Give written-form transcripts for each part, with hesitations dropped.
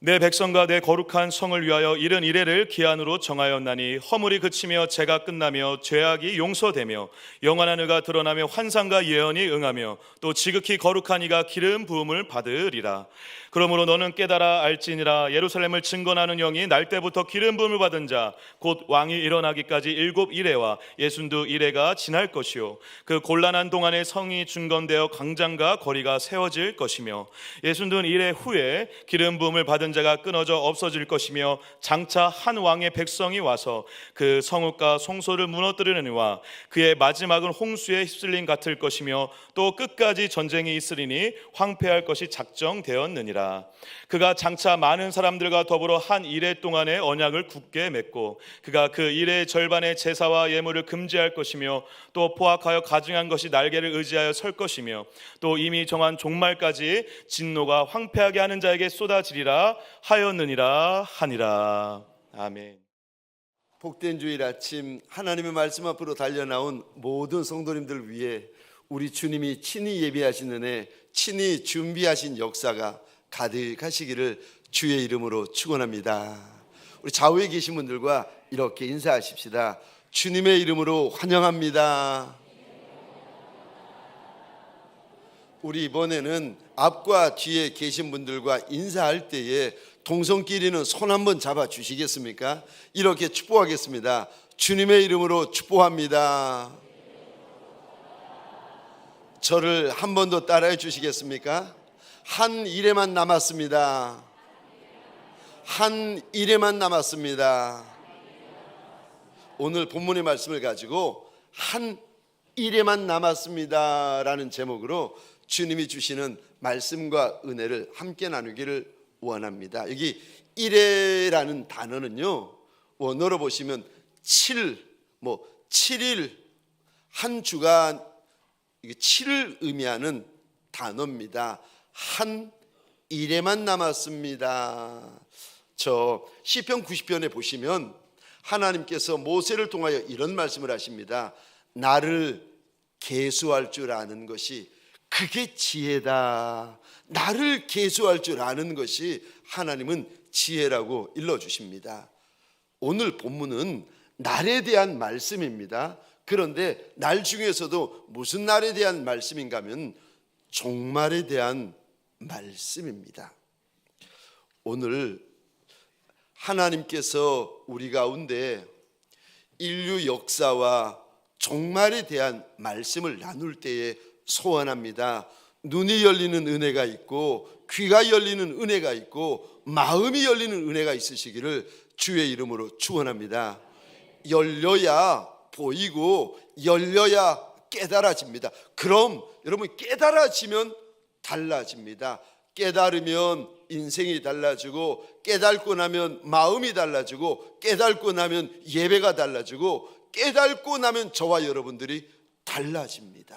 내 백성과 내 거룩한 성을 위하여 이른 이래를 기한으로 정하였나니 허물이 그치며 죄가 끝나며 죄악이 용서되며 영원한 의가 드러나며 환상과 예언이 응하며 또 지극히 거룩한 이가 기름 부음을 받으리라. 그러므로 너는 깨달아 알지니라. 예루살렘을 증거하는 영이 날 때부터 기름 부음을 받은 자 곧 왕이 일어나기까지 7 이레와 62 이레가 지날 것이요 그 곤란한 동안에 성이 중건되어 광장과 거리가 세워질 것이며 62 이레 후에 기름 부음을 받은 자가 끊어져 없어질 것이며 장차 한 왕의 백성이 와서 그 성읍과 성소를 무너뜨리느니와 그의 마지막은 홍수에 휩쓸림 같을 것이며 또 끝까지 전쟁이 있으리니 황폐할 것이 작정되었느니라. 그가 장차 많은 사람들과 더불어 한 이레 동안의 언약을 굳게 맺고 그가 그 이레의 절반의 제사와 예물을 금지할 것이며 또 포악하여 가증한 것이 날개를 의지하여 설 것이며 또 이미 정한 종말까지 진노가 황폐하게 하는 자에게 쏟아지리라 하였느니라 하니라. 아멘. 복된 주일 아침 하나님의 말씀 앞으로 달려나온 모든 성도님들 위해 우리 주님이 친히 예비하신 은혜, 친히 준비하신 역사가 가득하시기를 주의 이름으로 축원합니다. 우리 좌우에 계신 분들과 이렇게 인사하십시다. 주님의 이름으로 환영합니다. 우리 이번에는 앞과 뒤에 계신 분들과 인사할 때에 동성끼리는 손 한번 잡아 주시겠습니까? 이렇게 축복하겠습니다. 주님의 이름으로 축복합니다. 저를 한 번 더 따라해 주시겠습니까? 한 일에만 남았습니다. 한 일에만 남았습니다. 오늘 본문의 말씀을 가지고 한 일에만 남았습니다 라는 제목으로 주님이 주시는 말씀과 은혜를 함께 나누기를 원합니다. 여기 일에라는 단어는요, 원어로 보시면 7일, 한 주간 7을 의미하는 단어입니다. 한 일에만 남았습니다. 저 시편 90편에 보시면 하나님께서 모세를 통하여 이런 말씀을 하십니다. 나를 계수할 줄 아는 것이 그게 지혜다. 나를 계수할 줄 아는 것이 하나님은 지혜라고 일러주십니다. 오늘 본문은 날에 대한 말씀입니다. 그런데 날 중에서도 무슨 날에 대한 말씀인가 하면 종말에 대한 말씀입니다. 오늘 하나님께서 우리 가운데 인류 역사와 종말에 대한 말씀을 나눌 때에 소원합니다. 눈이 열리는 은혜가 있고 귀가 열리는 은혜가 있고 마음이 열리는 은혜가 있으시기를 주의 이름으로 축원합니다. 열려야 보이고 열려야 깨달아집니다. 그럼 여러분 깨달아지면 달라집니다. 깨달으면 인생이 달라지고 깨닫고 나면 마음이 달라지고 깨닫고 나면 예배가 달라지고 깨닫고 나면 저와 여러분들이 달라집니다.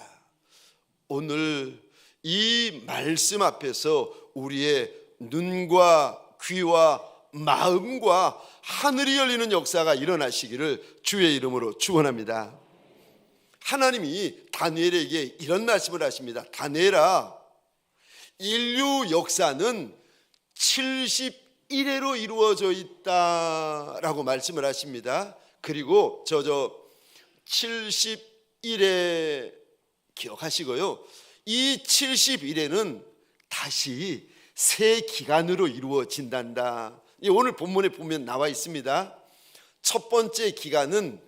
오늘 이 말씀 앞에서 우리의 눈과 귀와 마음과 하늘이 열리는 역사가 일어나시기를 주의 이름으로 축원합니다. 하나님이 다니엘에게 이런 말씀을 하십니다. 다니엘아, 인류 역사는 71회로 이루어져 있다라고 말씀을 하십니다. 그리고 71회 기억하시고요. 이 71회는 다시 새 기간으로 이루어진단다. 오늘 본문에 보면 나와 있습니다. 첫 번째 기간은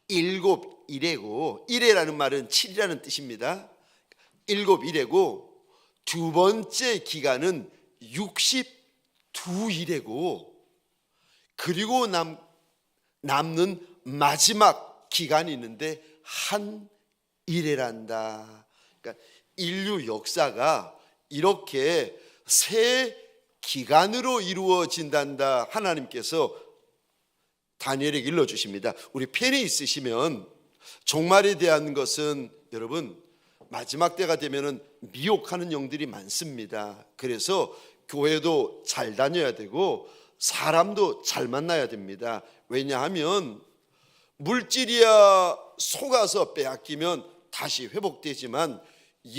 7일이고, 1회라는 말은 7이라는 뜻입니다. 7일이고, 두 번째 기간은 62일이고, 그리고 남는 마지막 기간이 있는데 한 일회란다. 그러니까 인류 역사가 이렇게 새 기간으로 이루어진단다. 하나님께서 다니엘에게 일러주십니다. 우리 펜이 있으시면 종말에 대한 것은 여러분 마지막 때가 되면은 미혹하는 영들이 많습니다. 그래서 교회도 잘 다녀야 되고 사람도 잘 만나야 됩니다. 왜냐하면 물질이야 속아서 빼앗기면 다시 회복되지만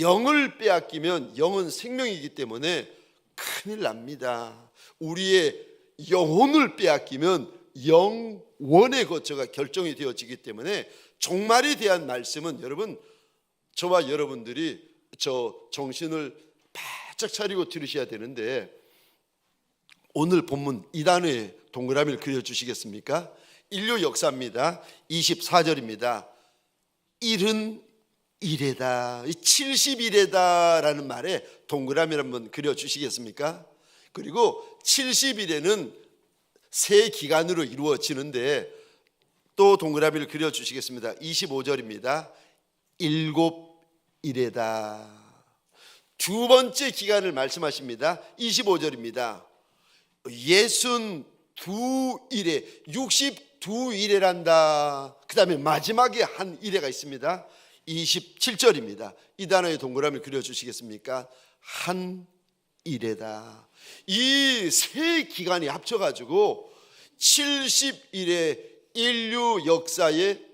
영을 빼앗기면 영은 생명이기 때문에 큰일 납니다. 우리의 영혼을 빼앗기면 영원의 거처가 결정이 되어지기 때문에 종말에 대한 말씀은 여러분, 저와 여러분들이 저 정신을 바짝 차리고 들으셔야 되는데, 오늘 본문 2단에 동그라미를 그려주시겠습니까? 인류 역사입니다. 24절입니다. 일은 이래다, 70일에다라는 말에 동그라미를 한번 그려주시겠습니까? 그리고 70일에는 세 기간으로 이루어지는데 또 동그라미를 그려주시겠습니다. 25절입니다. 7일에다. 두 번째 기간을 말씀하십니다. 25절입니다. 62일에, 62일에란다. 그 다음에 마지막에 한 일회가 있습니다. 27절입니다. 이 단어의 동그라미를 그려주시겠습니까? 한 일회다. 이 세 기간이 합쳐가지고 70일의 인류 역사의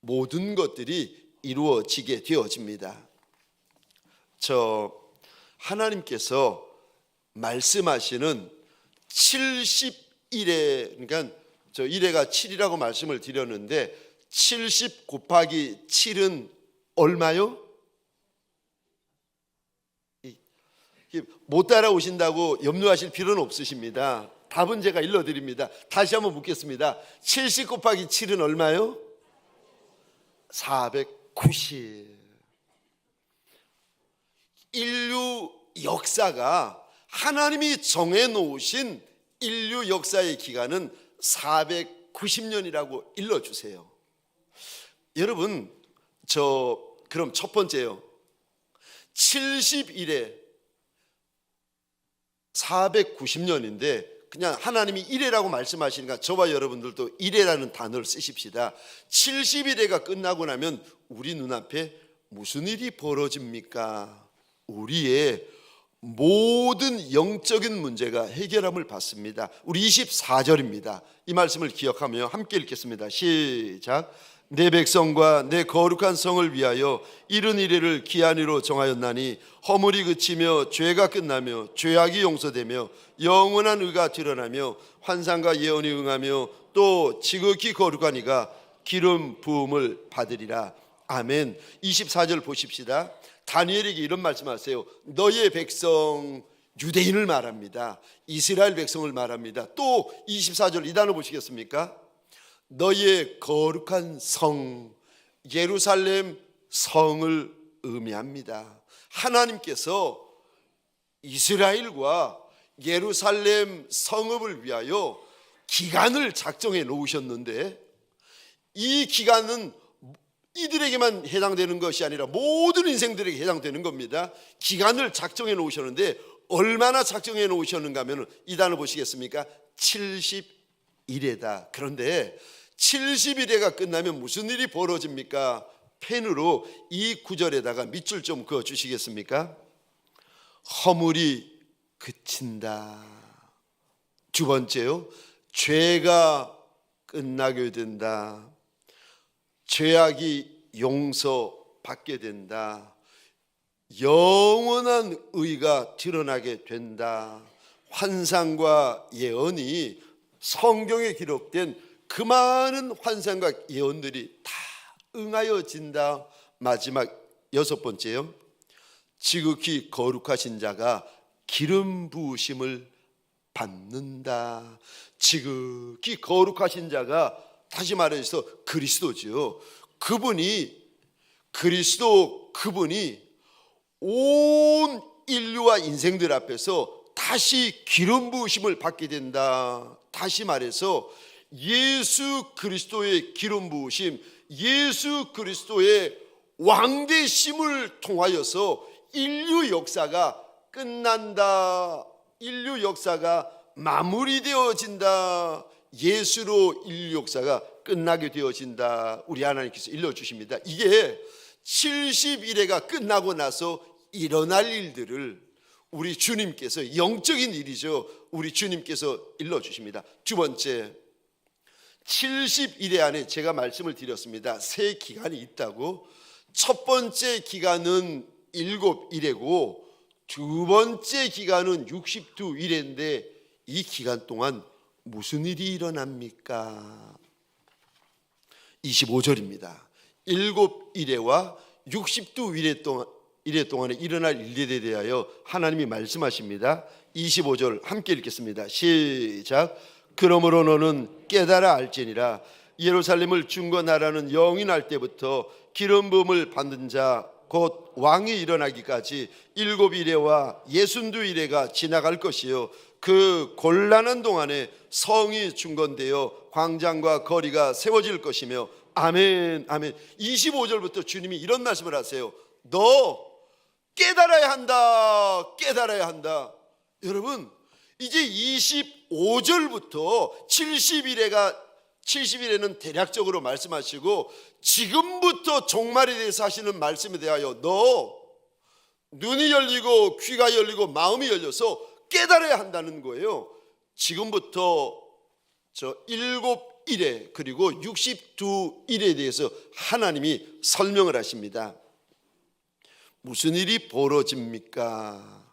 모든 것들이 이루어지게 되어집니다. 하나님께서 말씀하시는 70일에, 그러니까 저 일회가 7이라고 말씀을 드렸는데 70 곱하기 7은 얼마요? 못 따라오신다고 염려하실 필요는 없으십니다. 답은 제가 일러드립니다. 다시 한번 묻겠습니다. 70 곱하기 7은 얼마요? 490. 인류 역사가, 하나님이 정해놓으신 인류 역사의 기간은 490년이라고 일러주세요. 여러분, 그럼 첫 번째요. 70일에 490년인데 그냥 하나님이 일회라고 말씀하시니까 저와 여러분들도 일회라는 단어를 쓰십시다. 70일회가 끝나고 나면 우리 눈앞에 무슨 일이 벌어집니까? 우리의 모든 영적인 문제가 해결함을 받습니다. 우리 24절입니다. 이 말씀을 기억하며 함께 읽겠습니다. 시작. 내 백성과 내 거룩한 성을 위하여 이른 이래를 기한으로 정하였나니 허물이 그치며 죄가 끝나며 죄악이 용서되며 영원한 의가 드러나며 환상과 예언이 응하며 또 지극히 거룩한 이가 기름 부음을 받으리라. 아멘. 24절 보십시다. 다니엘에게 이런 말씀하세요. 너의 백성 유대인을 말합니다. 이스라엘 백성을 말합니다. 또 24절 이 단어 보시겠습니까? 너의 거룩한 성 예루살렘 성을 의미합니다. 하나님께서 이스라엘과 예루살렘 성읍을 위하여 기간을 작정해 놓으셨는데 이 기간은 이들에게만 해당되는 것이 아니라 모든 인생들에게 해당되는 겁니다. 기간을 작정해 놓으셨는데 얼마나 작정해 놓으셨는가 하면 이 단어 보시겠습니까? 70일에다. 그런데 70일에가 끝나면 무슨 일이 벌어집니까? 펜으로 이 구절에다가 밑줄 좀 그어 주시겠습니까? 허물이 그친다. 두 번째요, 죄가 끝나게 된다. 죄악이 용서받게 된다. 영원한 의가 드러나게 된다. 환상과 예언이 성경에 기록된 그 많은 환상과 예언들이 다 응하여진다. 마지막 여섯 번째요, 지극히 거룩하신 자가 기름 부으심을 받는다. 지극히 거룩하신 자가, 다시 말해서 그리스도지요. 그분이 온 인류와 인생들 앞에서 다시 기름 부으심을 받게 된다. 다시 말해서 예수 그리스도의 기름 부으심, 예수 그리스도의 왕되심을 통하여서 인류 역사가 끝난다. 인류 역사가 마무리되어진다. 예수로 인류 역사가 끝나게 되어진다. 우리 하나님께서 일러주십니다. 이게 70일회가 끝나고 나서 일어날 일들을 우리 주님께서, 영적인 일이죠, 우리 주님께서 일러주십니다. 두 번째, 70일회 안에 제가 말씀을 드렸습니다. 세 기간이 있다고. 첫 번째 기간은 7일회고 두 번째 기간은 60두 이래인데 이 기간 동안 무슨 일이 일어납니까? 25절입니다. 7이래와 60두 이래 동안에 일어날 일들에 대하여 하나님이 말씀하십니다. 25절 함께 읽겠습니다. 시작. 그러므로 너는 깨달아 알지니라. 예루살렘을 중건하라는 영이 날 때부터 기름 부음을 받는 자 곧 왕이 일어나기까지 7이래와 62이래가 지나갈 것이요 그 곤란한 동안에 성이 중건되어 광장과 거리가 세워질 것이며 아멘 아멘. 25절부터 주님이 이런 말씀을 하세요. 너 깨달아야 한다. 깨달아야 한다. 여러분, 이제 25절부터 70일에는 대략적으로 말씀하시고 지금부터 종말에 대해서 하시는 말씀에 대하여 너 눈이 열리고 귀가 열리고 마음이 열려서 깨달아야 한다는 거예요. 지금부터 저 7일에 그리고 62일에 대해서 하나님이 설명을 하십니다. 무슨 일이 벌어집니까?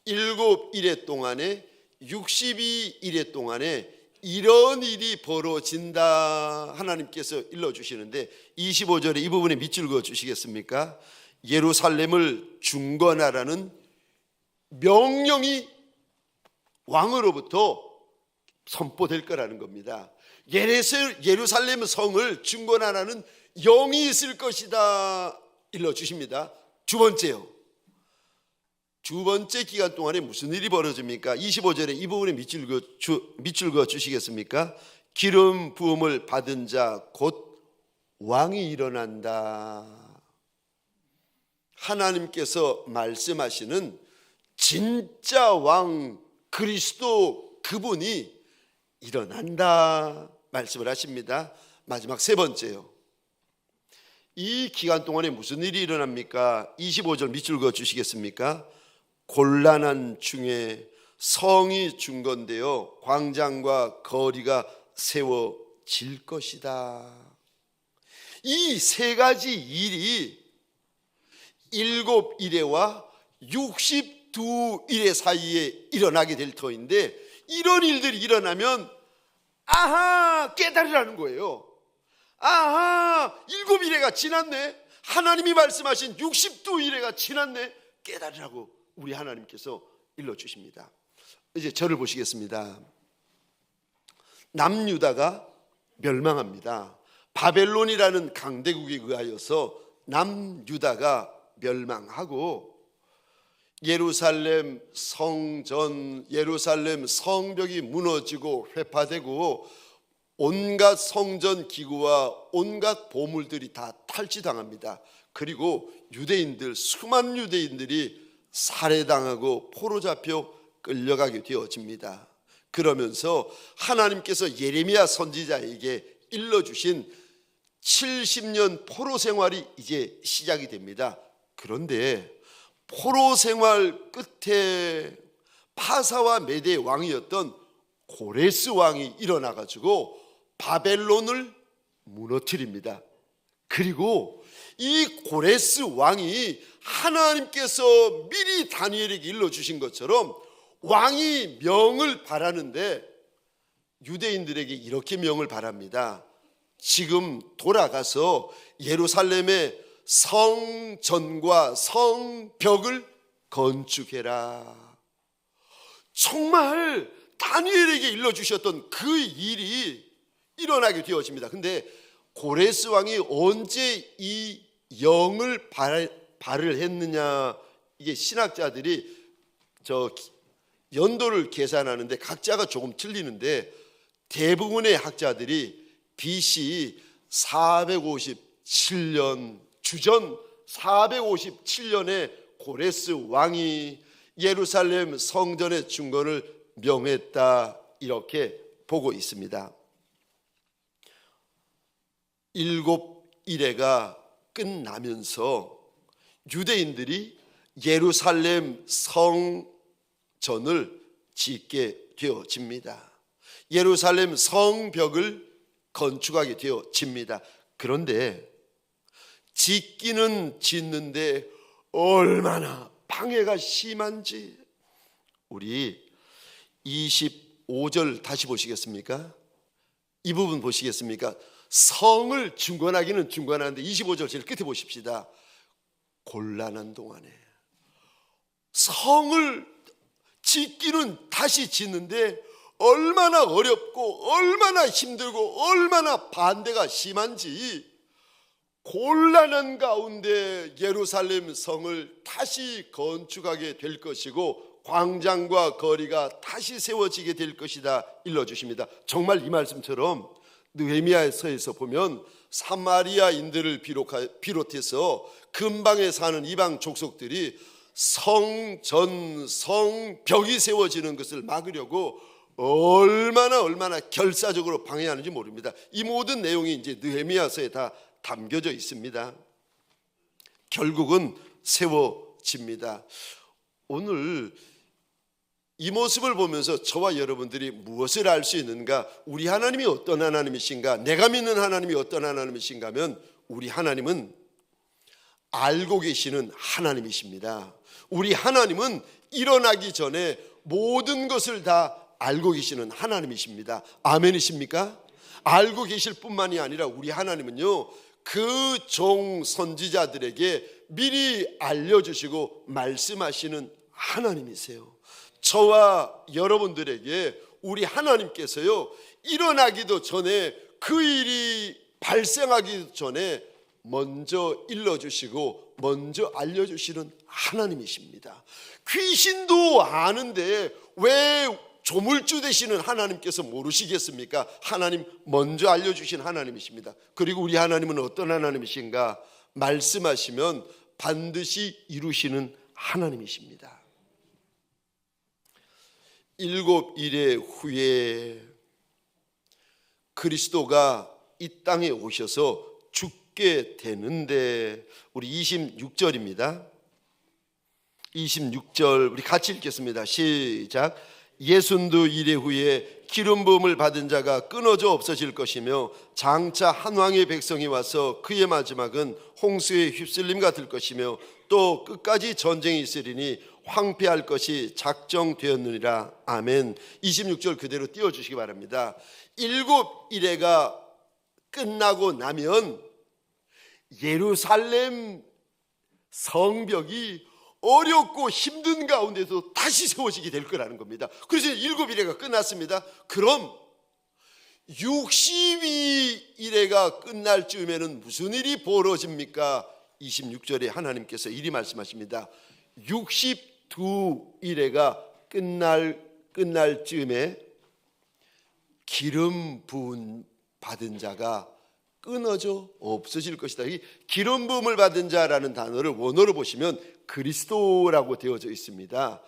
7일에 동안에 62일에 동안에 이런 일이 벌어진다 하나님께서 일러주시는데 25절에 이 부분에 밑줄 그어 주시겠습니까? 예루살렘을 중건하라는 명령이 왕으로부터 선포될 거라는 겁니다. 예루살렘 성을 중건하라는 영이 있을 것이다 일러주십니다. 두 번째요. 두 번째 기간 동안에 무슨 일이 벌어집니까? 25절에 이 부분에 밑줄 그어 주시겠습니까? 기름 부음을 받은 자 곧 왕이 일어난다. 하나님께서 말씀하시는 진짜 왕 그리스도 그분이 일어난다 말씀을 하십니다. 마지막 세 번째요. 이 기간 동안에 무슨 일이 일어납니까? 25절 밑줄 그어 주시겠습니까? 곤란한 중에 성이 중건되어 광장과 거리가 세워질 것이다. 이 세 가지 일이 7일에와 62일 사이에 일어나게 될 터인데 이런 일들이 일어나면 아하 깨달으라는 거예요. 아하 7일에가 지났네. 하나님이 말씀하신 62일에가 지났네. 깨달으라고 우리 하나님께서 일러주십니다. 이제 저를 보시겠습니다. 남유다가 멸망합니다. 바벨론이라는 강대국에 의하여서 남유다가 멸망하고 예루살렘 성전, 예루살렘 성벽이 무너지고 회파되고 온갖 성전 기구와 온갖 보물들이 다 탈취당합니다. 그리고 유대인들, 수많은 유대인들이 살해당하고 포로 잡혀 끌려가게 되어집니다. 그러면서 하나님께서 예레미야 선지자에게 일러주신 70년 포로 생활이 이제 시작이 됩니다. 그런데 포로 생활 끝에 파사와 메대 왕이었던 고레스 왕이 일어나가지고 바벨론을 무너뜨립니다. 그리고 이 고레스 왕이 하나님께서 미리 다니엘에게 일러주신 것처럼 왕이 명을 바라는데 유대인들에게 이렇게 명을 바랍니다. 지금 돌아가서 예루살렘의 성전과 성벽을 건축해라. 정말 다니엘에게 일러주셨던 그 일이 일어나게 되어집니다. 근데 고레스 왕이 언제 이 영을 발을 했느냐, 이게 신학자들이 연도를 계산하는데 각자가 조금 틀리는데 대부분의 학자들이 BC 457년 주전 457년에 고레스 왕이 예루살렘 성전의 중건을 명했다 이렇게 보고 있습니다. 7일에가 끝나면서 유대인들이 예루살렘 성전을 짓게 되어집니다. 예루살렘 성벽을 건축하게 되어집니다. 그런데 짓기는 짓는데 얼마나 방해가 심한지. 우리 25절 다시 보시겠습니까? 이 부분 보시겠습니까? 성을 중건하기는 중건하는데 25절 제일 끝에 보십시다. 곤란한 동안에 성을 짓기는 다시 짓는데 얼마나 어렵고 얼마나 힘들고 얼마나 반대가 심한지, 곤란한 가운데 예루살렘 성을 다시 건축하게 될 것이고 광장과 거리가 다시 세워지게 될 것이다 일러주십니다. 정말 이 말씀처럼 느헤미야서에서 보면 사마리아인들을 비롯해서 근방에 사는 이방 족속들이 성전, 성벽이 세워지는 것을 막으려고 얼마나 결사적으로 방해하는지 모릅니다. 이 모든 내용이 이제 느헤미야서에 다 담겨져 있습니다. 결국은 세워집니다. 오늘 이 모습을 보면서 저와 여러분들이 무엇을 알 수 있는가? 우리 하나님이 어떤 하나님이신가? 내가 믿는 하나님이 어떤 하나님이신가 하면 우리 하나님은 알고 계시는 하나님이십니다. 우리 하나님은 일어나기 전에 모든 것을 다 알고 계시는 하나님이십니다. 아멘이십니까? 알고 계실 뿐만이 아니라 우리 하나님은요, 그 종 선지자들에게 미리 알려주시고 말씀하시는 하나님이세요. 저와 여러분들에게 우리 하나님께서요, 일어나기도 전에, 그 일이 발생하기 전에 먼저 일러주시고 먼저 알려주시는 하나님이십니다. 귀신도 아는데 왜 조물주 되시는 하나님께서 모르시겠습니까? 하나님 먼저 알려주신 하나님이십니다. 그리고 우리 하나님은 어떤 하나님이신가? 말씀하시면 반드시 이루시는 하나님이십니다. 7일의 후에 그리스도가 이 땅에 오셔서 죽게 되는데, 우리 26절입니다. 26절 우리 같이 읽겠습니다. 시작. 62일 후에 기름 부음을 받은 자가 끊어져 없어질 것이며 장차 한 왕의 백성이 와서 그의 마지막은 홍수에 휩쓸림 같을 것이며 또 끝까지 전쟁이 있으리니 황폐할 것이 작정되었느니라. 아멘. 26절 그대로 띄워주시기 바랍니다. 7일회가 끝나고 나면 예루살렘 성벽이 어렵고 힘든 가운데서 다시 세워지게 될 거라는 겁니다. 그래서 7일회가 끝났습니다. 그럼 62일회가 끝날 즈음에는 무슨 일이 벌어집니까? 26절에 하나님께서 이리 말씀하십니다. 62일회가 끝날 즈음에 기름 부음 받은 자가 끊어져 없어질 것이다. 이 기름 부음을 받은 자라는 단어를 원어로 보시면 그리스도라고 되어져 있습니다.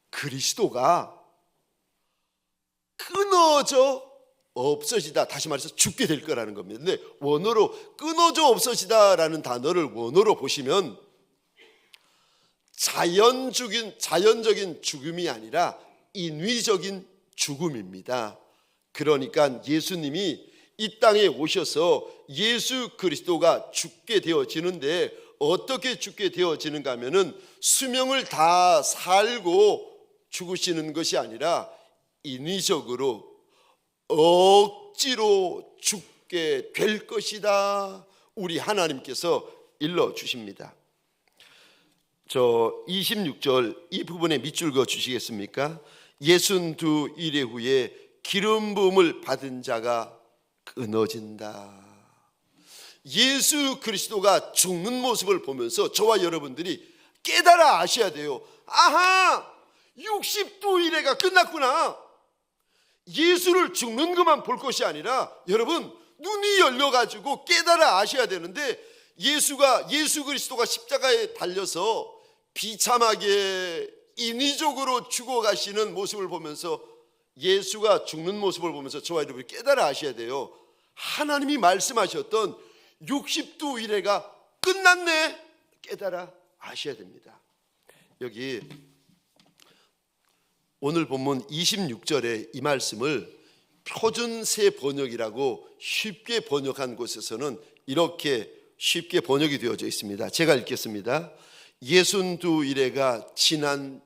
그리스도가 끊어져 없어지다, 다시 말해서 죽게 될 거라는 겁니다. 근데 원어로 끊어져 없어지다라는 단어를 원어로 보시면 자연적인 죽음이 아니라 인위적인 죽음입니다. 그러니까 예수님이 이 땅에 오셔서 예수 그리스도가 죽게 되어지는데 어떻게 죽게 되어지는가 하면은 수명을 다 살고 죽으시는 것이 아니라 인위적으로 억지로 죽게 될 것이다. 우리 하나님께서 일러주십니다. 저 26절 이 부분에 밑줄 그어 주시겠습니까? 62일의 후에 기름 부음을 받은 자가 끊어진다. 예수 그리스도가 죽는 모습을 보면서 저와 여러분들이 깨달아 아셔야 돼요. 아하, 62일회가 끝났구나. 예수를 죽는 것만 볼 것이 아니라 여러분 눈이 열려가지고 깨달아 아셔야 되는데, 예수 그리스도가 십자가에 달려서 비참하게 인위적으로 죽어가시는 모습을 보면서, 예수가 죽는 모습을 보면서 저와 여러분이 깨달아 아셔야 돼요. 하나님이 말씀하셨던 62일회가 끝났네, 깨달아 아셔야 됩니다. 여기 오늘 본문 26절에 이 말씀을 표준세 번역이라고 쉽게 번역한 곳에서는 이렇게 쉽게 번역이 되어져 있습니다. 제가 읽겠습니다. 62일에가 지난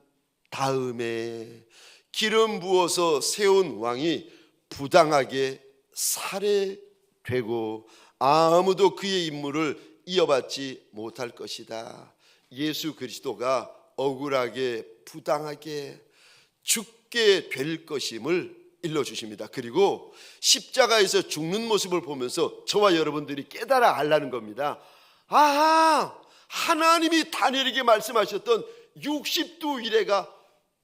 다음에 기름 부어서 세운 왕이 부당하게 살해되고 아무도 그의 임무를 이어받지 못할 것이다. 예수 그리스도가 억울하게 부당하게 죽게 될 것임을 일러주십니다. 그리고 십자가에서 죽는 모습을 보면서 저와 여러분들이 깨달아 알라는 겁니다. 아하, 하나님이 다니엘에게 말씀하셨던 60두 일회가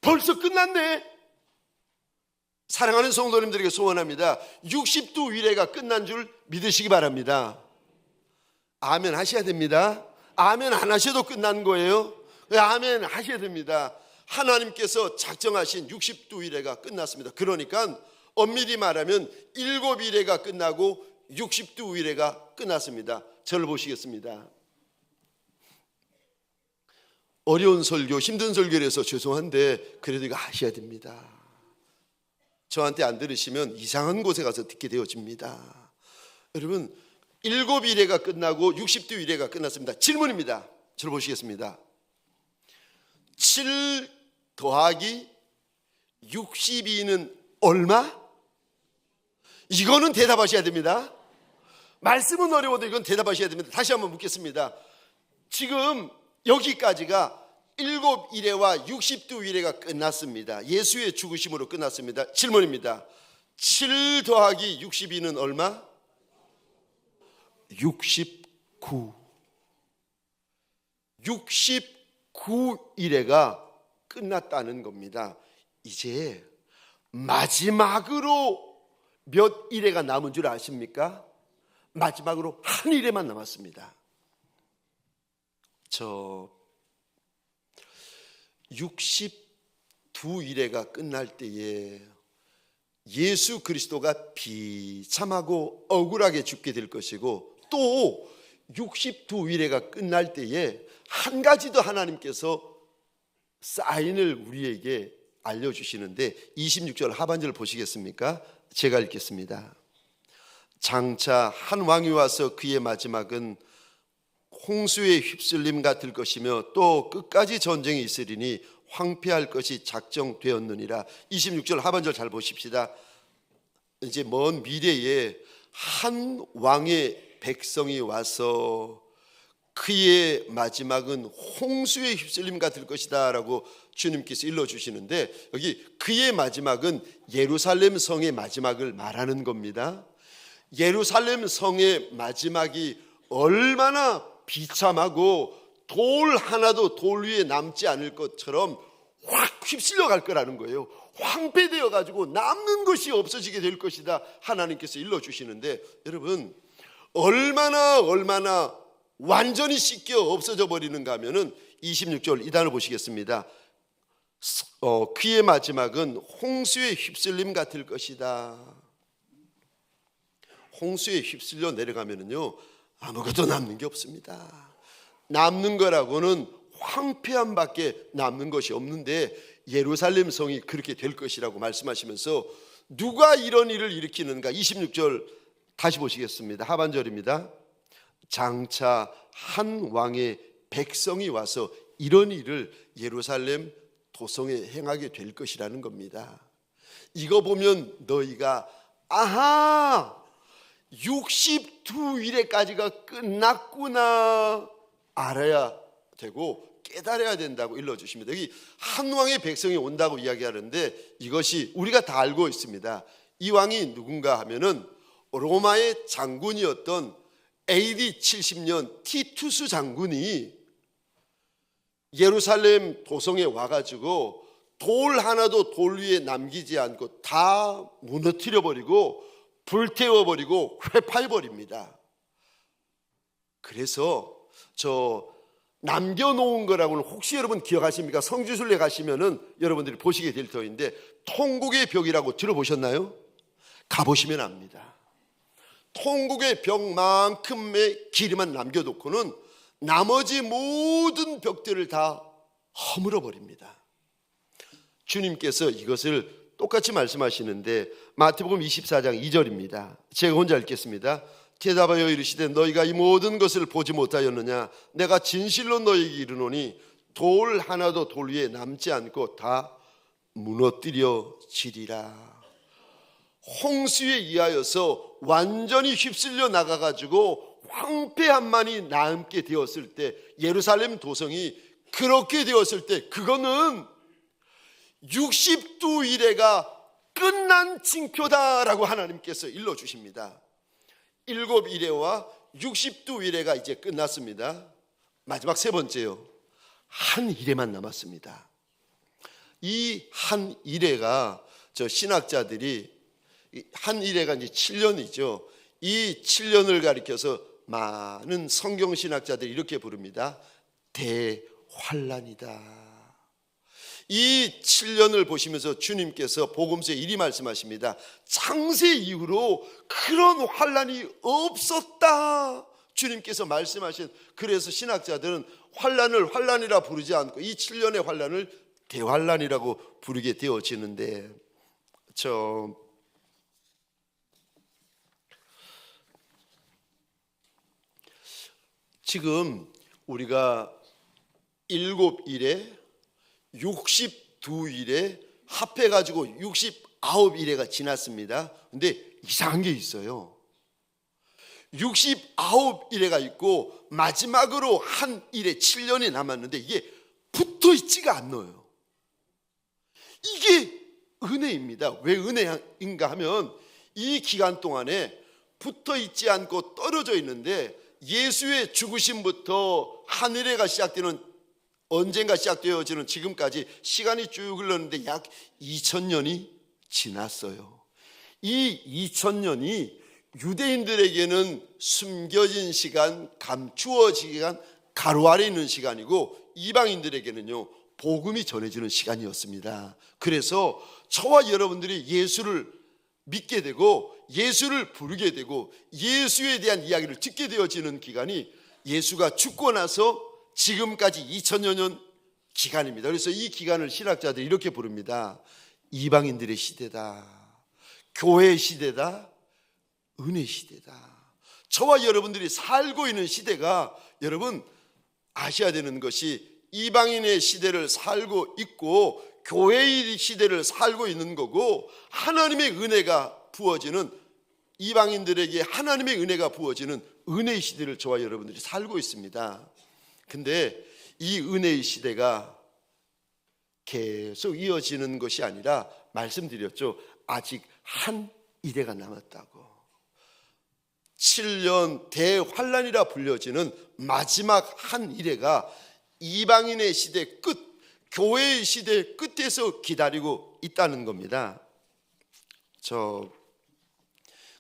벌써 끝났네. 사랑하는 성도님들에게 소원합니다. 60두 일회가 끝난 줄 믿으시기 바랍니다. 아멘 하셔야 됩니다. 아멘 안 하셔도 끝난 거예요. 아멘 하셔야 됩니다. 하나님께서 작정하신 60두 일회가 끝났습니다. 그러니까 엄밀히 말하면 7일회가 끝나고 60두 일회가 끝났습니다. 저를 보시겠습니다. 어려운 설교, 힘든 설교를 해서 죄송한데 그래도 이거 하셔야 됩니다. 저한테 안 들으시면 이상한 곳에 가서 듣게 되어집니다. 여러분, 7일회가 끝나고 60두 일회가 끝났습니다. 질문입니다. 저를 보시겠습니다. 7 더하기 62는 얼마? 이거는 대답하셔야 됩니다. 말씀은 어려워도 이건 대답하셔야 됩니다. 다시 한번 묻겠습니다. 지금 여기까지가 7일회와 60두 일회가 끝났습니다. 예수의 죽으심으로 끝났습니다. 질문입니다. 7 더하기 62는 얼마? 69. 69일회가 끝났다는 겁니다. 이제 마지막으로 몇 일회가 남은 줄 아십니까? 마지막으로 한 일회만 남았습니다. 저 62일회가 끝날 때에 예수 그리스도가 비참하고 억울하게 죽게 될 것이고, 또 62일회가 끝날 때에 한 가지 더 하나님께서 사인을 우리에게 알려주시는데 26절 하반절 보시겠습니까? 제가 읽겠습니다. 장차 한 왕이 와서 그의 마지막은 홍수의 휩쓸림 같을 것이며 또 끝까지 전쟁이 있으리니 황폐할 것이 작정되었느니라. 26절 하반절 잘 보십시다. 이제 먼 미래에 한 왕의 백성이 와서 그의 마지막은 홍수의 휩쓸림 같을 것이다 라고 주님께서 일러주시는데, 여기 그의 마지막은 예루살렘 성의 마지막을 말하는 겁니다. 예루살렘 성의 마지막이 얼마나 비참하고 돌 하나도 돌 위에 남지 않을 것처럼 확 휩쓸려 갈 거라는 거예요. 황폐되어 가지고 남는 것이 없어지게 될 것이다 하나님께서 일러주시는데, 여러분 얼마나 완전히 씻겨 없어져 버리는가 하면은 26절 이 단어 보시겠습니다. 그의 마지막은 홍수의 휩쓸림 같을 것이다. 홍수에 휩쓸려 내려가면은요 아무것도 남는 게 없습니다. 남는 거라고는 황폐함 밖에 남는 것이 없는데, 예루살렘 성이 그렇게 될 것이라고 말씀하시면서 누가 이런 일을 일으키는가? 26절 다시 보시겠습니다. 하반절입니다. 장차 한 왕의 백성이 와서 이런 일을 예루살렘 도성에 행하게 될 것이라는 겁니다. 이거 보면 너희가 아하, 62일에까지가 끝났구나 알아야 되고 깨달아야 된다고 일러주십니다. 여기 한 왕의 백성이 온다고 이야기하는데 이것이 우리가 다 알고 있습니다. 이 왕이 누군가 하면은 로마의 장군이었던 AD 70년 티투스 장군이 예루살렘 도성에 와가지고 돌 하나도 돌 위에 남기지 않고 다 무너뜨려 버리고 불태워버리고 회파해버립니다. 그래서 저 남겨놓은 거라고는 혹시 여러분 기억하십니까? 성지순례 가시면은 여러분들이 보시게 될 터인데 통곡의 벽이라고 들어보셨나요? 가보시면 압니다. 통곡의 벽만큼의 길이만 남겨놓고는 나머지 모든 벽들을 다 허물어 버립니다. 주님께서 이것을 똑같이 말씀하시는데 마태복음 24장 2절입니다. 제가 혼자 읽겠습니다. 대답하여 이르시되 너희가 이 모든 것을 보지 못하였느냐? 내가 진실로 너희에게 이르노니 돌 하나도 돌 위에 남지 않고 다 무너뜨려지리라. 홍수에 의하여서 완전히 휩쓸려 나가가지고 황폐함만이 남게 되었을 때, 예루살렘 도성이 그렇게 되었을 때, 그거는 60두 이래가 끝난 징표다라고 하나님께서 일러주십니다. 7 이래와 60두 이래가 이제 끝났습니다. 마지막 세 번째요, 한 이래만 남았습니다. 이 한 이래가 저 신학자들이 한 이래가 이제 7년이죠. 이 7년을 가리켜서 많은 성경 신학자들이 이렇게 부릅니다. 대환란이다. 이 7년을 보시면서 주님께서 복음서에 이리 말씀하십니다. 창세 이후로 그런 환란이 없었다. 주님께서 말씀하신, 그래서 신학자들은 환란을 환란이라 부르지 않고 이 7년의 환란을 대환란이라고 부르게 되어지는데, 지금 우리가 7일에 62일에 합해가지고 69일에가 지났습니다. 근데 이상한 게 있어요. 69일에가 있고 마지막으로 한 일에 7년이 남았는데 이게 붙어 있지가 않아요. 이게 은혜입니다. 왜 은혜인가 하면 이 기간 동안에 붙어 있지 않고 떨어져 있는데, 예수의 죽으심부터 한 일회가 시작되는, 언젠가 시작되어지는 지금까지 시간이 쭉 흘렀는데 약 2000년이 지났어요. 이 2000년이 유대인들에게는 숨겨진 시간, 감추어진 시간, 가로 아래 있는 시간이고, 이방인들에게는요 복음이 전해지는 시간이었습니다. 그래서 저와 여러분들이 예수를 믿게 되고 예수를 부르게 되고 예수에 대한 이야기를 듣게 되어지는 기간이 예수가 죽고 나서 지금까지 2000여 년 기간입니다. 그래서 이 기간을 신학자들이 이렇게 부릅니다. 이방인들의 시대다, 교회의 시대다, 은혜 시대다. 저와 여러분들이 살고 있는 시대가, 여러분 아셔야 되는 것이, 이방인의 시대를 살고 있고 교회의 시대를 살고 있는 거고, 하나님의 은혜가 부어지는, 이방인들에게 하나님의 은혜가 부어지는 은혜의 시대를 저와 여러분들이 살고 있습니다. 근데 이 은혜의 시대가 계속 이어지는 것이 아니라, 말씀드렸죠, 아직 한 이래가 남았다고. 7년 대환란이라 불려지는 마지막 한 이래가 이방인의 시대 끝, 교회의 시대 끝에서 기다리고 있다는 겁니다.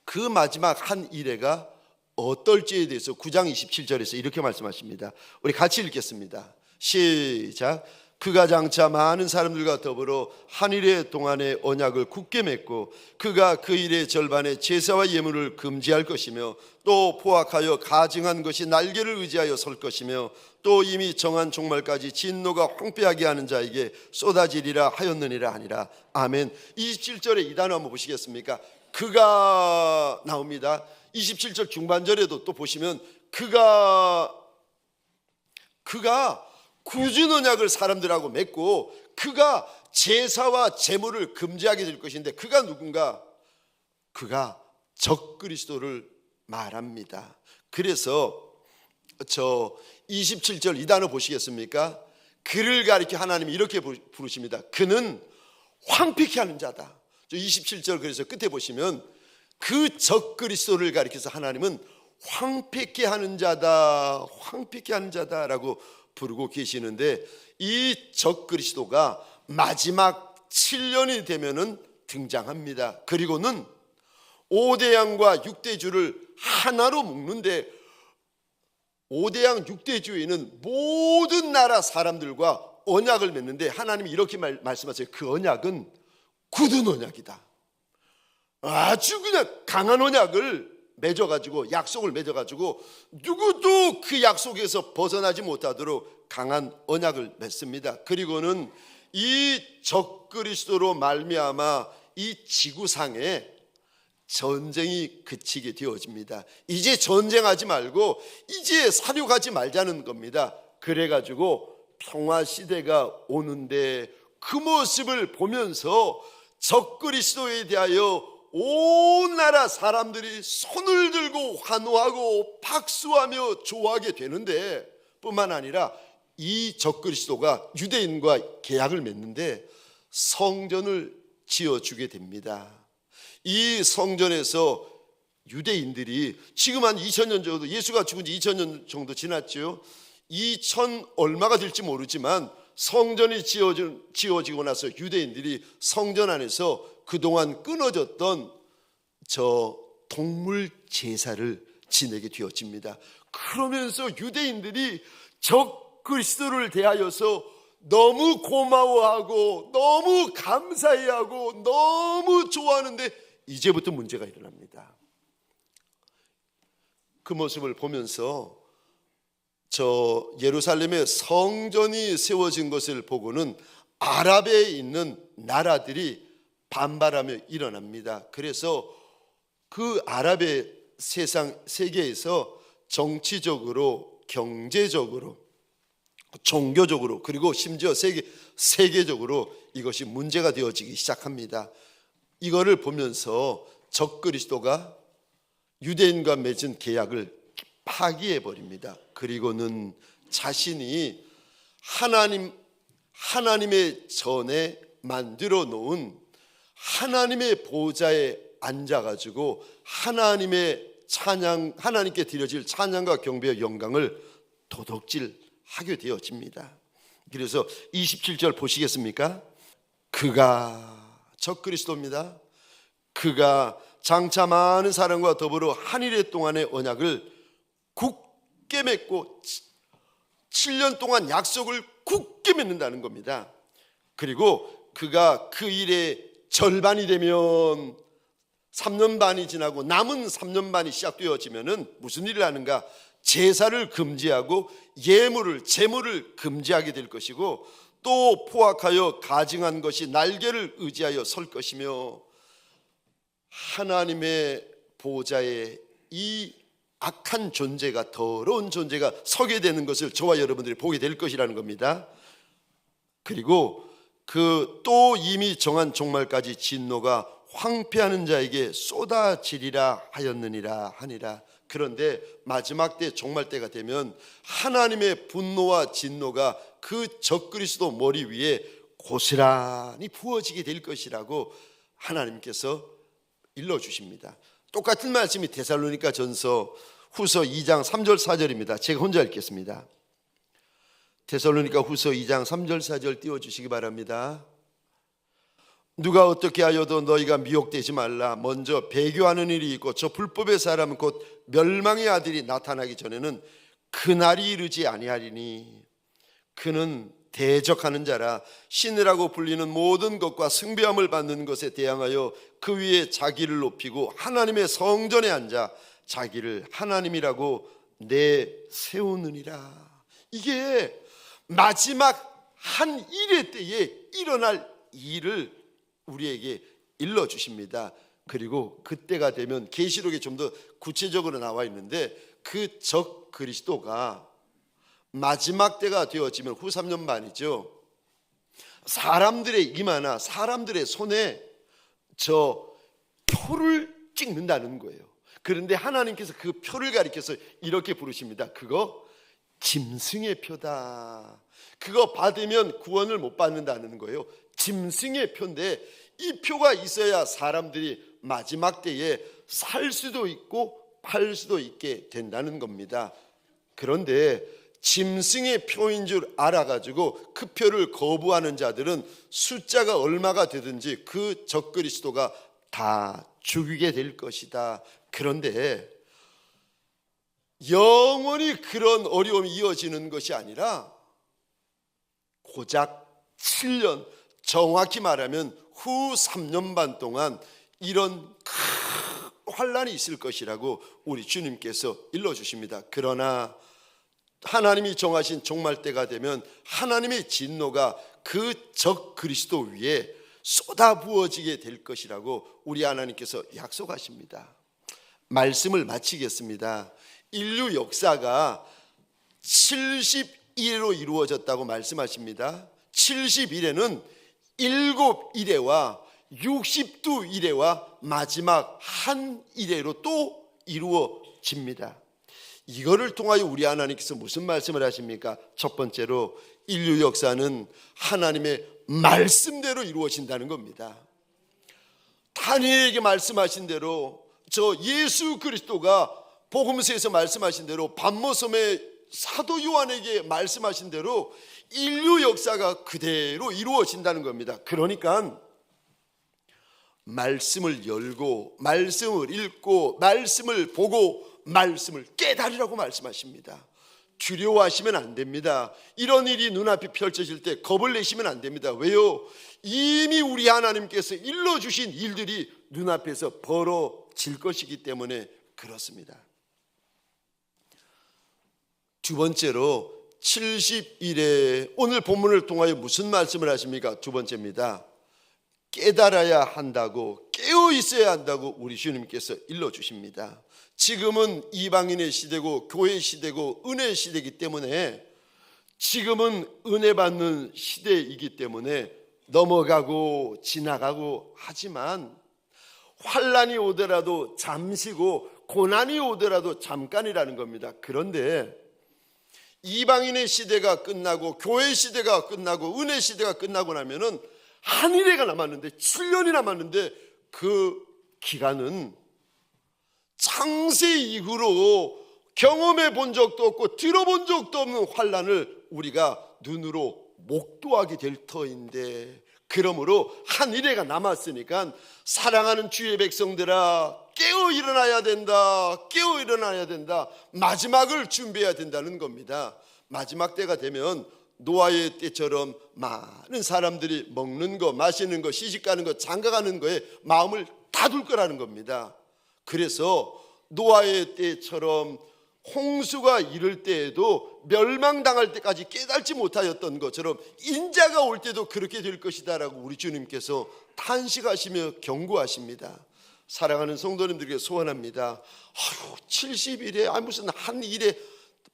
그 마지막 한 이래가 어떨지에 대해서 9장 27절에서 이렇게 말씀하십니다. 우리 같이 읽겠습니다. 시작. 그가 장차 많은 사람들과 더불어 한 일의 동안의 언약을 굳게 맺고 그가 그 일의 절반에 제사와 예물을 금지할 것이며, 또 포악하여 가증한 것이 날개를 의지하여 설 것이며, 또 이미 정한 종말까지 진노가 황폐하게 하는 자에게 쏟아지리라 하였느니라 하니라. 아멘. 27절에 이 단어 한번 보시겠습니까? 그가 나옵니다. 27절 중반절에도 또 보시면 그가 굳은 언약을 사람들하고 맺고 그가 제사와 제물을 금지하게 될 것인데, 그가 누군가? 그가 적그리스도를 말합니다. 그래서 27절 이 단어 보시겠습니까? 그를 가리켜 하나님이 이렇게 부르십니다. 그는 황폐케 하는 자다. 27절 그래서 끝에 보시면 그 적그리스도를 가리켜서 하나님은 황폐케 하는 자다, 황폐케 하는 자다라고 부르고 계시는데, 이 적그리스도가 마지막 7년이 되면은 등장합니다. 그리고는 5대 양과 6대 주를 하나로 묶는데, 5대 양 6대 주에는 모든 나라 사람들과 언약을 맺는데, 하나님이 이렇게 말씀하세요. 그 언약은 굳은 언약이다. 아주 그냥 강한 언약을 맺어가지고, 약속을 맺어가지고 누구도 그 약속에서 벗어나지 못하도록 강한 언약을 맺습니다. 그리고는 이 적그리스도로 말미암아 이 지구상에 전쟁이 그치게 되어집니다. 이제 전쟁하지 말고 이제 사륙하지 말자는 겁니다. 그래가지고 평화 시대가 오는데 그 모습을 보면서 적그리스도에 대하여 온 나라 사람들이 손을 들고 환호하고 박수하며 좋아하게 되는데, 뿐만 아니라 이 적그리스도가 유대인과 계약을 맺는데 성전을 지어주게 됩니다. 이 성전에서 유대인들이 지금 한 2000년 정도, 예수가 죽은 지 2000년 정도 지났죠. 2000 얼마가 될지 모르지만 성전이 지어지고 나서 유대인들이 성전 안에서 그동안 끊어졌던 저 동물 제사를 지내게 되어집니다. 그러면서 유대인들이 적그리스도를 대하여서 너무 고마워하고 너무 감사해하고 너무 좋아하는데 이제부터 문제가 일어납니다. 그 모습을 보면서 저 예루살렘에 성전이 세워진 것을 보고는 아랍에 있는 나라들이 반발하며 일어납니다. 그래서 그 아랍의 세계에서 정치적으로, 경제적으로, 종교적으로, 그리고 심지어 세계적으로 이것이 문제가 되어지기 시작합니다. 이거를 보면서 적그리스도가 유대인과 맺은 계약을 파기해 버립니다. 그리고는 자신이 하나님의 전에 만들어 놓은 하나님의 보좌에 앉아가지고 하나님께 드려질 찬양과 경배의 영광을 도둑질하게 되어집니다. 그래서 27절 보시겠습니까? 그가, 적그리스도입니다. 그가 장차 많은 사람과 더불어 한일의 동안의 언약을 굳게 맺고 7년 동안 약속을 굳게 맺는다는 겁니다. 그리고 그가 그 일의 절반이 되면 3년 반이 지나고 남은 3년 반이 시작되어지면은 무슨 일을 하는가? 제사를 금지하고 재물을 금지하게 될 것이고, 또 포악하여 가증한 것이 날개를 의지하여 설 것이며, 하나님의 보좌에 이 악한 존재가, 더러운 존재가 서게 되는 것을 저와 여러분들이 보게 될 것이라는 겁니다. 그리고 그 또 이미 정한 종말까지 진노가 황폐하는 자에게 쏟아지리라 하였느니라 하니라. 그런데 마지막 때, 종말 때가 되면 하나님의 분노와 진노가 그 적그리스도 머리 위에 고스란히 부어지게 될 것이라고 하나님께서 일러주십니다. 똑같은 말씀이 데살로니가 전서 후서 2장 3절 4절입니다. 제가 혼자 읽겠습니다. 데살로니가 후서 2장 3절 4절 띄워주시기 바랍니다. 누가 어떻게 하여도 너희가 미혹되지 말라. 먼저 배교하는 일이 있고 저 불법의 사람은 곧 멸망의 아들이 나타나기 전에는 그날이 이르지 아니하리니 그는 대적하는 자라 신이라고 불리는 모든 것과 숭배함을 받는 것에 대항하여 그 위에 자기를 높이고 하나님의 성전에 앉아 자기를 하나님이라고 내세우느니라. 이게 마지막 한 일의 때에 일어날 일을 우리에게 일러주십니다. 그리고 그때가 되면 계시록에 좀 더 구체적으로 나와 있는데, 그 적그리스도가 마지막 때가 되어지면 후 3년 반이죠. 사람들의 임하나 사람들의 손에 저 표를 찍는다는 거예요. 그런데 하나님께서 그 표를 가리켜서 이렇게 부르십니다. 그거 짐승의 표다. 그거 받으면 구원을 못 받는다는 거예요. 짐승의 표인데 이 표가 있어야 사람들이 마지막 때에 살 수도 있고 팔 수도 있게 된다는 겁니다. 그런데 짐승의 표인 줄 알아가지고 그 표를 거부하는 자들은 숫자가 얼마가 되든지 그 적그리스도가 다 죽이게 될 것이다. 그런데 영원히 그런 어려움이 이어지는 것이 아니라 고작 7년, 정확히 말하면 후 3년 반 동안 이런 큰 환란이 있을 것이라고 우리 주님께서 일러주십니다. 그러나 하나님이 정하신 종말 때가 되면 하나님의 진노가 그 적그리스도 위에 쏟아 부어지게 될 것이라고 우리 하나님께서 약속하십니다. 말씀을 마치겠습니다. 인류 역사가 70일로 이루어졌다고 말씀하십니다. 70일에는 7일에와 62일에와 마지막 한 일회로 또 이루어집니다. 이거를 통하여 우리 하나님께서 무슨 말씀을 하십니까? 첫 번째로 인류 역사는 하나님의 말씀대로 이루어진다는 겁니다. 다니엘에게 말씀하신 대로, 저 예수 그리스도가 복음서에서 말씀하신 대로, 반모섬의 사도 요한에게 말씀하신 대로 인류 역사가 그대로 이루어진다는 겁니다. 그러니까 말씀을 열고 말씀을 읽고 말씀을 보고 말씀을 깨달으라고 말씀하십니다. 두려워하시면 안 됩니다. 이런 일이 눈앞에 펼쳐질 때 겁을 내시면 안 됩니다. 왜요? 이미 우리 하나님께서 일러주신 일들이 눈앞에서 벌어질 것이기 때문에 그렇습니다. 두 번째로 70일에 오늘 본문을 통하여 무슨 말씀을 하십니까? 두 번째입니다. 깨달아야 한다고, 깨어 있어야 한다고 우리 주님께서 일러주십니다. 지금은 이방인의 시대고 교회 시대고 은혜 시대이기 때문에, 지금은 은혜 받는 시대이기 때문에 넘어가고 지나가고 하지만, 환난이 오더라도 잠시고 고난이 오더라도 잠깐이라는 겁니다. 그런데 이방인의 시대가 끝나고 교회 시대가 끝나고 은혜 시대가 끝나고 나면은 한 일회가 남았는데, 7년이 남았는데, 그 기간은 창세 이후로 경험해 본 적도 없고 들어본 적도 없는 환난을 우리가 눈으로 목도하게 될 터인데, 그러므로 한 일회가 남았으니까 사랑하는 주의 백성들아, 깨어 일어나야 된다, 깨어 일어나야 된다. 마지막을 준비해야 된다는 겁니다. 마지막 때가 되면 노아의 때처럼 많은 사람들이 먹는 거, 마시는 거, 시집가는 거, 장가가는 거에 마음을 다둘 거라는 겁니다. 그래서 노아의 때처럼 홍수가 이를 때에도 멸망당할 때까지 깨닫지 못하였던 것처럼 인자가 올 때도 그렇게 될 것이다라고 우리 주님께서 탄식하시며 경고하십니다. 사랑하는 성도님들에게 소원합니다. 70일에 무슨 한 일에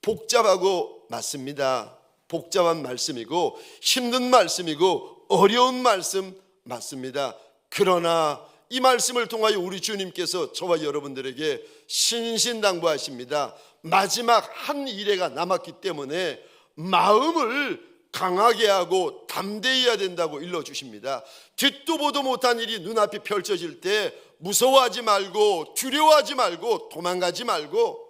복잡하고, 맞습니다. 복잡한 말씀이고 힘든 말씀이고 어려운 말씀 맞습니다. 그러나 이 말씀을 통하여 우리 주님께서 저와 여러분들에게 신신당부하십니다. 마지막 한 일회가 남았기 때문에 마음을 강하게 하고 담대히 해야 된다고 일러주십니다. 듣도 보도 못한 일이 눈앞에 펼쳐질 때 무서워하지 말고 두려워하지 말고 도망가지 말고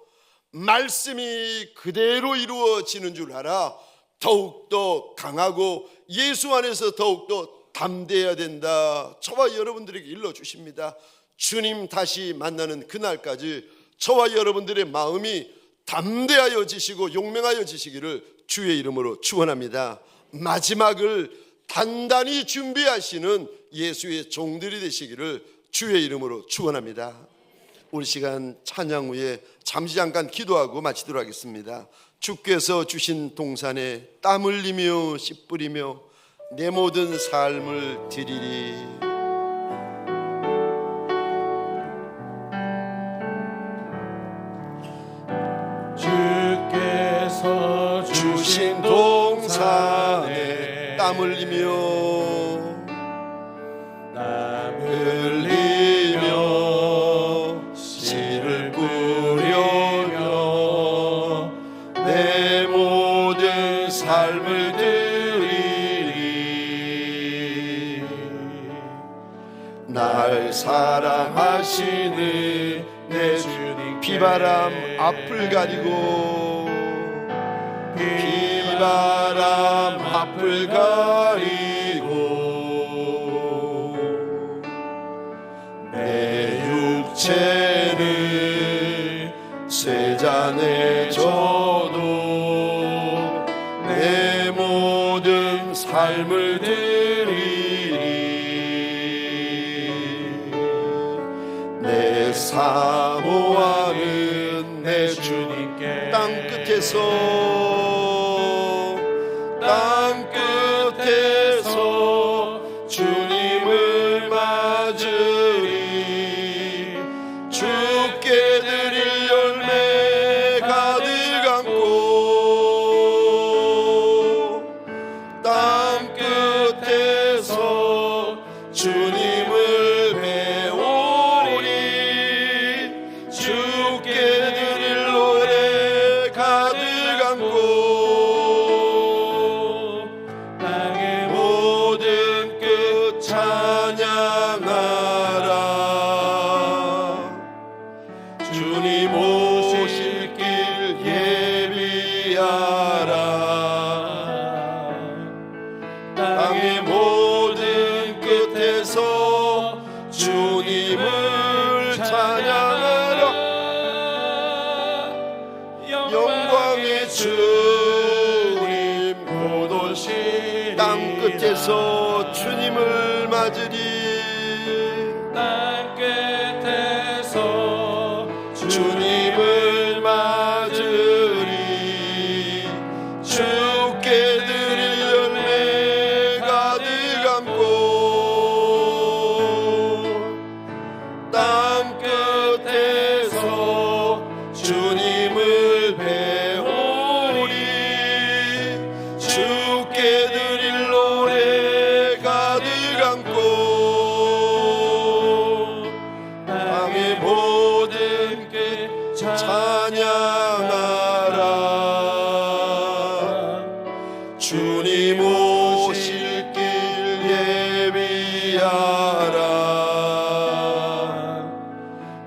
말씀이 그대로 이루어지는 줄 알아 더욱더 강하고 예수 안에서 더욱더 담대해야 된다. 저와 여러분들에게 일러주십니다. 주님 다시 만나는 그날까지 저와 여러분들의 마음이 담대하여지시고 용맹하여지시기를 주의 이름으로 축원합니다. 마지막을 단단히 준비하시는 예수의 종들이 되시기를 주의 이름으로 축원합니다. 우리 시간 찬양 후에 잠시 잠깐 기도하고 마치도록 하겠습니다. 주께서 주신 동산에 땀 흘리며 씨 뿌리며 내 모든 삶을 드리리. 주께서 주신 동산에 땀 흘리며 땀 흘리며 씨를 뿌리며 내 모든 삶을 드리리. 날 사랑하시는 내 주님 비바람 앞을 가리고 비바람 앞을 가리고 내 육체는 쇠잔해져도 내 모든 삶을 드리리. 내 사모하는 내 주님께 땅 끝에서 주님을 주님을 맞으리. 땅 끝에서 주님을 맞으리. 주께 드릴 열매 가득 안고 땅 끝에서 주님을 배우리. 주께 드릴 노래 가득 안고 땅의 모든 끝 찬양하라. 주님 오실 길 예비하라.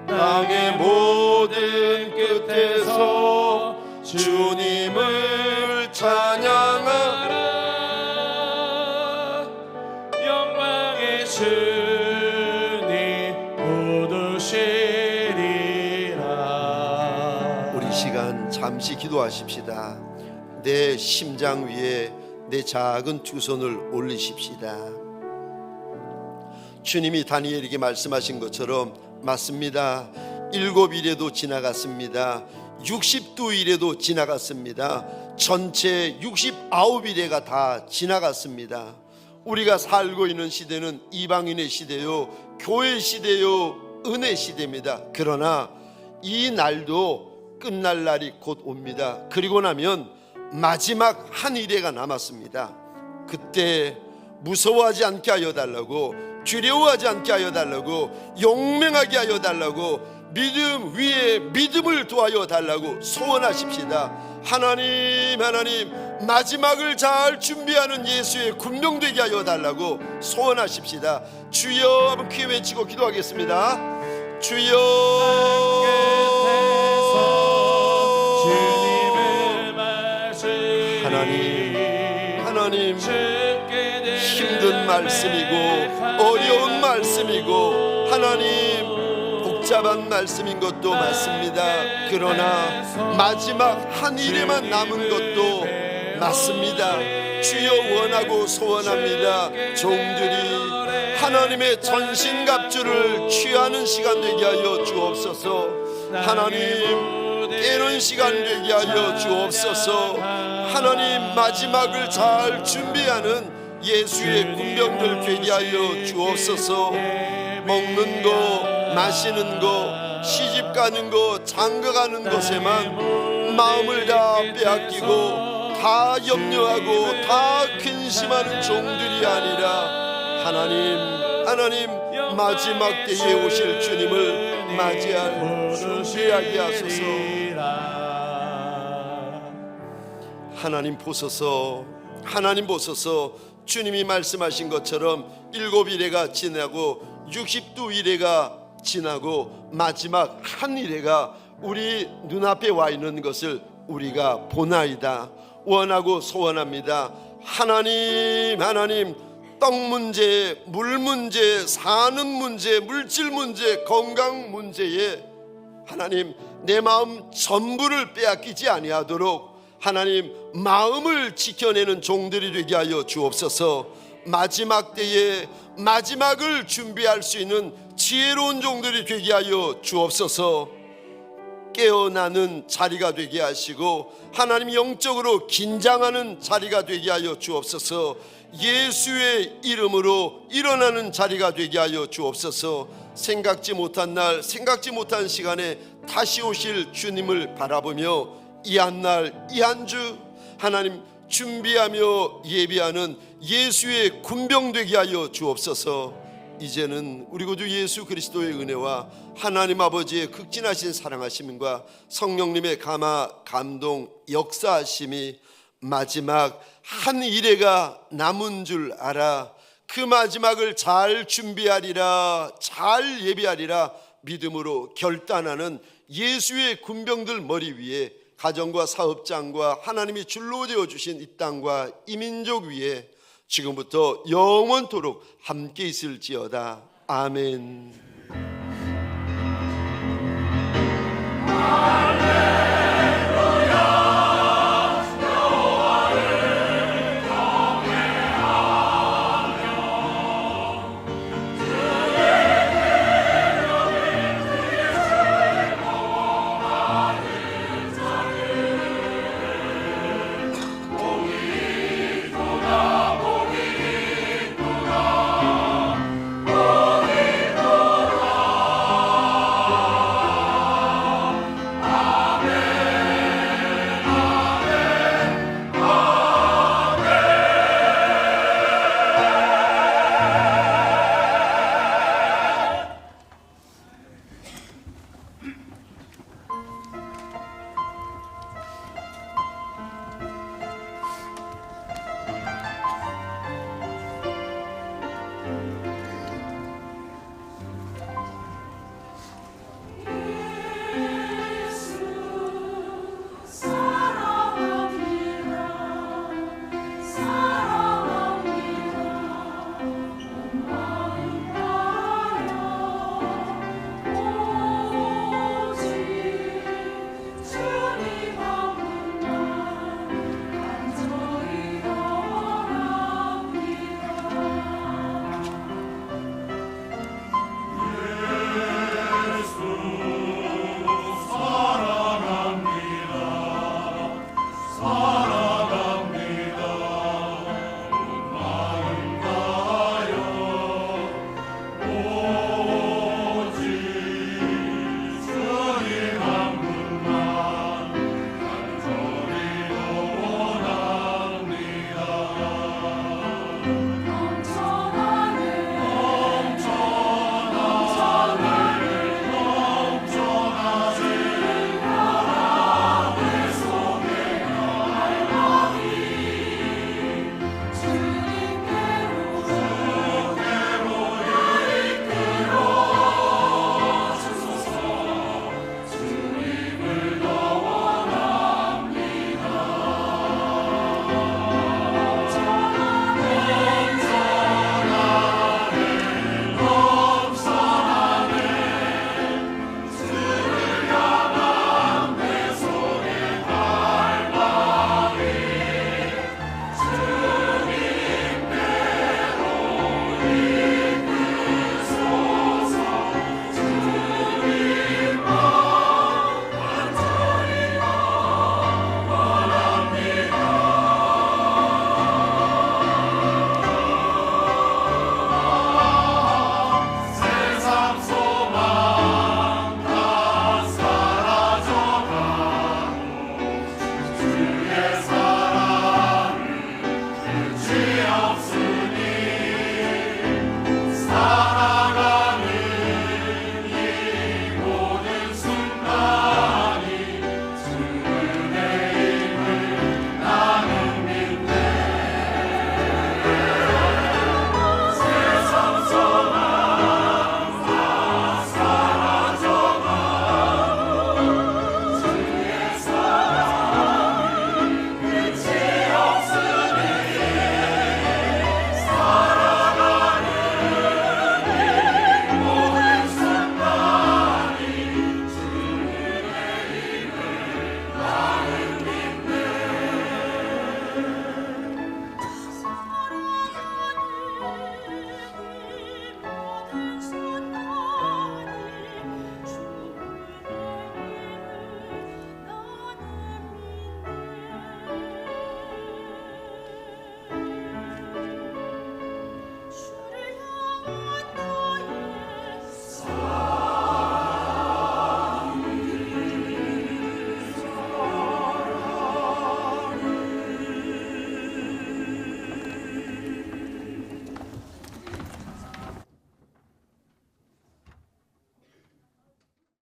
땅의 모든 끝에서 주님을 찬양하라. 영광의 주님 거두시리라. 우리 시간 잠시 기도하십시다. 내 심장 위에 내 작은 두 손을 올리십시다. 주님이 다니엘에게 말씀하신 것처럼 맞습니다. 7일에도 지나갔습니다. 60두일에도 지나갔습니다. 전체 69일에가 다 지나갔습니다. 우리가 살고 있는 시대는 이방인의 시대요, 교회 시대요, 은혜 시대입니다. 그러나 이 날도 끝날 날이 곧 옵니다. 그리고 나면 마지막 한 일회가 남았습니다. 그때 무서워하지 않게 하여 달라고, 두려워하지 않게 하여 달라고, 용맹하게 하여 달라고, 믿음 위에 믿음을 도하여 달라고 소원하십시다. 하나님, 마지막을 잘 준비하는 예수의 군병되게 하여 달라고 소원하십시다. 주여 한번 크게 외치고 기도하겠습니다. 주여, 하나님, 힘든 말씀이고 어려운 말씀이고 하나님 복잡한 말씀인 것도 맞습니다. 그러나 마지막 한 일에만 남은 것도 맞습니다. 주여, 원하고 소원합니다. 종들이 하나님의 전신갑주를 취하는 시간 되게 하여 주옵소서. 하나님, 깨는 시간 되게 하여 주옵소서. 하나님, 마지막을 잘 준비하는 예수의 군병들 되게 하여 주옵소서. 먹는 거, 마시는 거, 시집 가는 거, 장가 가는 것에만 마음을 다 빼앗기고 다 염려하고 다 근심하는 종들이 아니라 하나님, 마지막 때에 오실 주님을 맞이할 준비하게 하소서. 하나님 보소서, 주님이 말씀하신 것처럼 7일에가 지나고 62일에가 지나고 마지막 한 일회가 우리 눈앞에 와 있는 것을 우리가 보나이다. 원하고 소원합니다. 하나님, 떡 문제, 물 문제, 사는 문제, 물질 문제, 건강 문제에 하나님 내 마음 전부를 빼앗기지 아니하도록 하나님 마음을 지켜내는 종들이 되게 하여 주옵소서. 마지막 때에 마지막을 준비할 수 있는 지혜로운 종들이 되게 하여 주옵소서. 깨어나는 자리가 되게 하시고 하나님 영적으로 긴장하는 자리가 되게 하여 주옵소서. 예수의 이름으로 일어나는 자리가 되게 하여 주옵소서. 생각지 못한 날, 생각지 못한 시간에 다시 오실 주님을 바라보며 이 한 날, 이 한 주 하나님 준비하며 예비하는 예수의 군병 되게 하여 주옵소서. 이제는 우리 구주 예수 그리스도의 은혜와 하나님 아버지의 극진하신 사랑하심과 성령님의 감화, 감동, 역사하심이 마지막 한 일회가 남은 줄 알아 그 마지막을 잘 준비하리라, 잘 예비하리라 믿음으로 결단하는 예수의 군병들 머리 위에 가정과 사업장과 하나님이 줄로 되어주신 이 땅과 이 민족 위에 지금부터 영원토록 함께 있을지어다. 아멘.